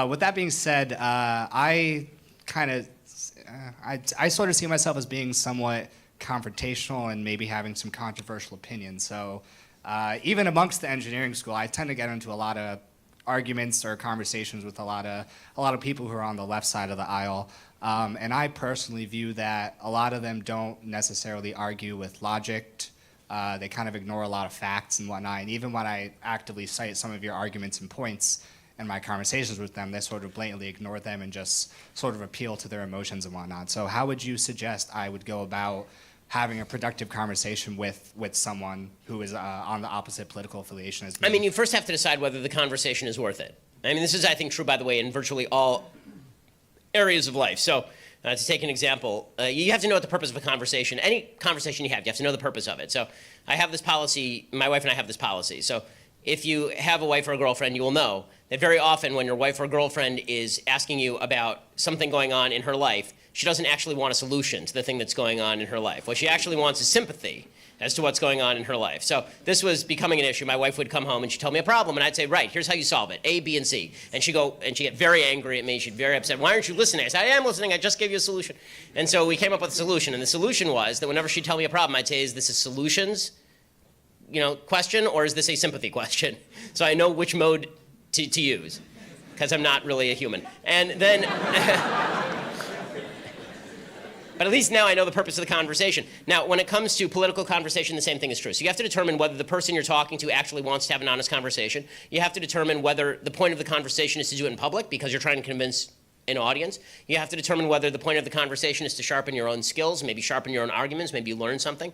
With that being said, I kind of, I sort of see myself as being somewhat confrontational and maybe having some controversial opinions. So even amongst the engineering school, I tend to get into a lot of arguments or conversations with a lot of people who are on the left side of the aisle. And I personally view that a lot of them don't necessarily argue with logic. They kind of ignore a lot of facts and whatnot. And even when I actively cite some of your arguments and points in my conversations with them, they sort of blatantly ignore them and just sort of appeal to their emotions and whatnot. So how would you suggest I would go about having a productive conversation with someone who is on the opposite political affiliation as me? I mean, you first have to decide whether the conversation is worth it. I mean, this is, I think, true, by the way, in virtually all areas of life. So to take an example, you have to know what the purpose of a conversation, any conversation you have to know the purpose of it. So I have this policy, my wife and I have this policy. So if you have a wife or a girlfriend, you will know that very often when your wife or girlfriend is asking you about something going on in her life, she doesn't actually want a solution to the thing that's going on in her life. What she actually wants is sympathy as to what's going on in her life. So this was becoming an issue. My wife would come home and she'd tell me a problem, and I'd say, right, here's how you solve it, A, B, and C. And she'd get very angry at me. She'd be very upset. Why aren't you listening? I said, I am listening. I just gave you a solution. And so we came up with a solution, and the solution was that whenever she'd tell me a problem, I'd say, is this a solutions question, or is this a sympathy question? So I know which mode to use, because I'm not really a human. And then, but at least now I know the purpose of the conversation. Now, when it comes to political conversation, the same thing is true. So you have to determine whether the person you're talking to actually wants to have an honest conversation. You have to determine whether the point of the conversation is to do it in public because you're trying to convince an audience. You have to determine whether the point of the conversation is to sharpen your own skills, maybe sharpen your own arguments, maybe you learn something.